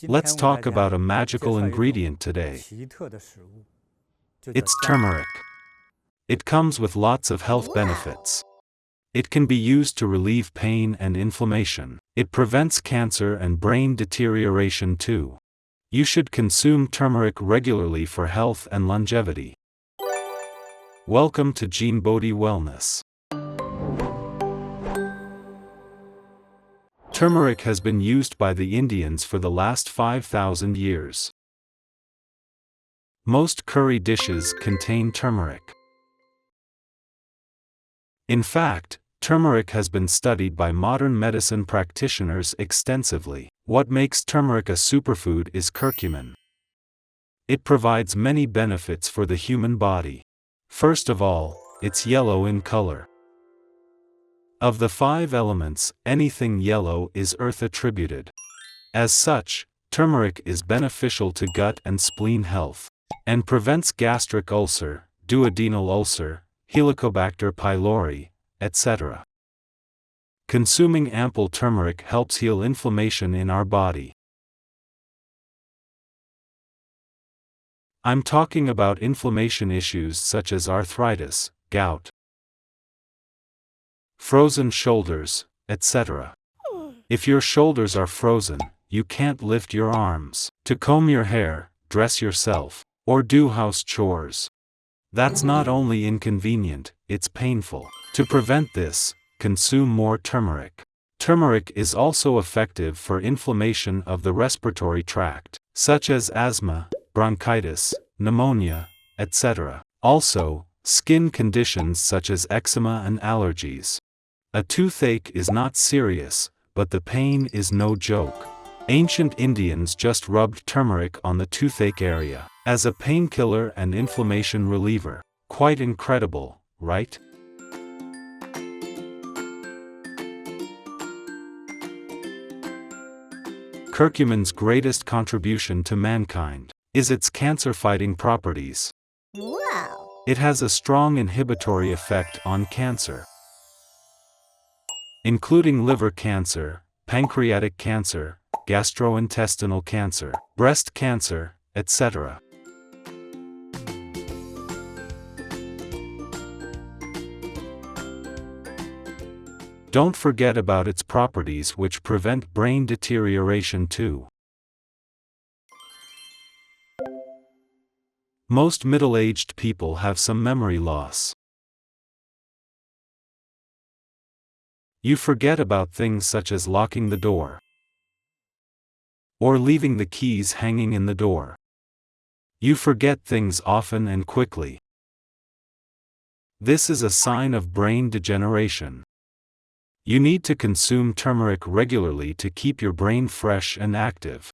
Let's talk about a magical ingredient today. It's turmeric. It comes with lots of health benefits. It can be used to relieve pain and inflammation. It prevents cancer and brain deterioration too. You should consume turmeric regularly for health and longevity. Welcome to JinBodhi Wellness. Turmeric has been used by the Indians for the last 5,000 years. Most curry dishes contain turmeric. In fact, turmeric has been studied by modern medicine practitioners extensively. What makes turmeric a superfood is curcumin. It provides many benefits for the human body. First of all, it's yellow in color. Of the 5 elements, anything yellow is earth attributed. As such, turmeric is beneficial to gut and spleen health, and prevents gastric ulcer, duodenal ulcer, Helicobacter pylori, etc. Consuming ample turmeric helps heal inflammation in our body. I'm talking about inflammation issues such as arthritis, gout, frozen shoulders, etc. If your shoulders are frozen, you can't lift your arms to comb your hair, dress yourself, or do house chores. That's not only inconvenient, it's painful. To prevent this, consume more turmeric. Turmeric is also effective for inflammation of the respiratory tract, such as asthma, bronchitis, pneumonia, etc. Also, skin conditions such as eczema and allergies. A toothache is not serious, but the pain is no joke. Ancient Indians just rubbed turmeric on the toothache area as a painkiller and inflammation reliever. Quite incredible, right? Curcumin's greatest contribution to mankind is its cancer-fighting properties. Wow! It has a strong inhibitory effect on cancer, including liver cancer, pancreatic cancer, gastrointestinal cancer, breast cancer, etc. Don't forget about its properties which prevent brain deterioration too. Most middle-aged people have some memory loss. You forget about things such as locking the door or leaving the keys hanging in the door. You forget things often and quickly. This is a sign of brain degeneration. You need to consume turmeric regularly to keep your brain fresh and active.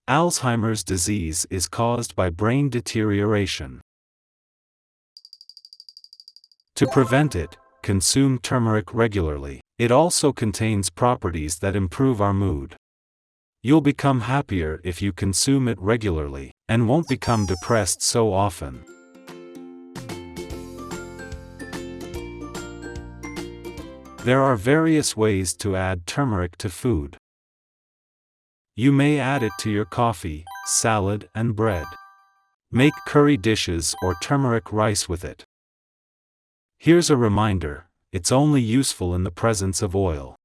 Alzheimer's disease is caused by brain deterioration. To prevent it, consume turmeric regularly. It also contains properties that improve our mood. You'll become happier if you consume it regularly, and won't become depressed so often. There are various ways to add turmeric to food. You may add it to your coffee, salad, and bread. Make curry dishes or turmeric rice with it. Here's a reminder, it's only useful in the presence of oil.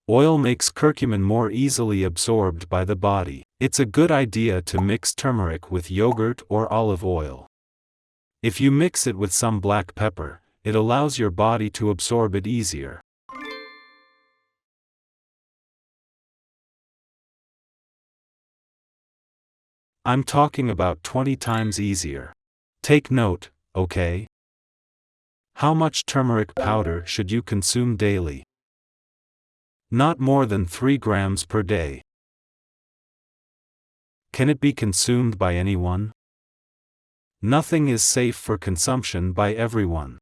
Oil makes curcumin more easily absorbed by the body. It's a good idea to mix turmeric with yogurt or olive oil. If you mix it with some black pepper, it allows your body to absorb it easier. I'm talking about 20 times easier. Take note, okay? How much turmeric powder should you consume daily? Not more than 3 grams per day. Can it be consumed by anyone? Nothing is safe for consumption by everyone.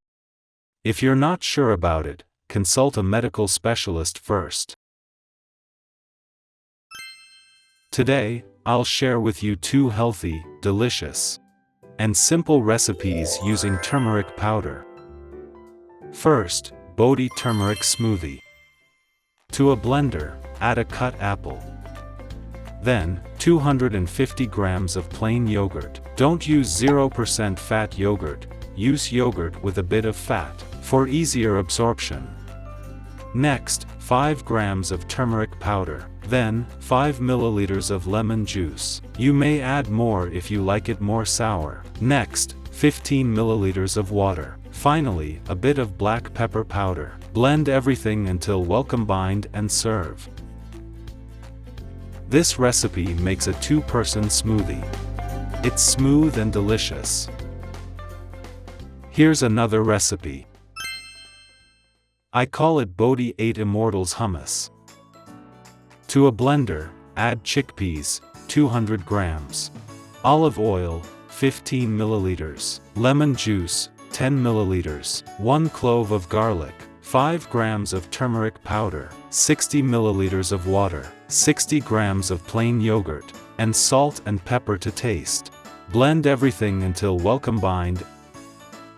If you're not sure about it, consult a medical specialist first. Today, I'll share with you 2 healthy, delicious, and simple recipes using turmeric powder. First, Bodhi Turmeric Smoothie. To a blender, add a cut apple. Then, 250 grams of plain yogurt. Don't use 0% fat yogurt, use yogurt with a bit of fat, for easier absorption. Next, 5 grams of turmeric powder. Then, 5 milliliters of lemon juice. You may add more if you like it more sour. Next, 15 milliliters of water. Finally, a bit of black pepper powder. Blend everything until well combined and serve. This recipe makes a 2-person smoothie. It's smooth and delicious. Here's another recipe. I call it Bodhi 8 Immortals Hummus. To a blender, add chickpeas, 200 grams. Olive oil, 15 milliliters. Lemon juice, 10 milliliters. 1 clove of garlic. 5 grams of turmeric powder, 60 milliliters of water, 60 grams of plain yogurt, and salt and pepper to taste. Blend everything until well combined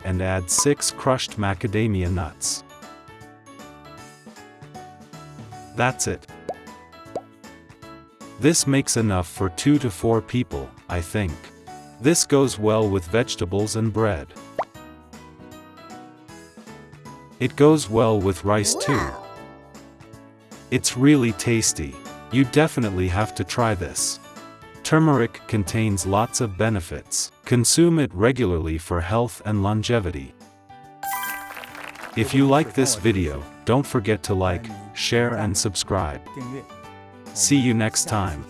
and add 6 crushed macadamia nuts. That's it. This makes enough for 2 to 4 people, I think. This goes well with vegetables and bread. It goes well with rice too. It's really tasty. You definitely have to try this. Turmeric contains lots of benefits. Consume it regularly for health and longevity. If you like this video, don't forget to like, share and subscribe. See you next time.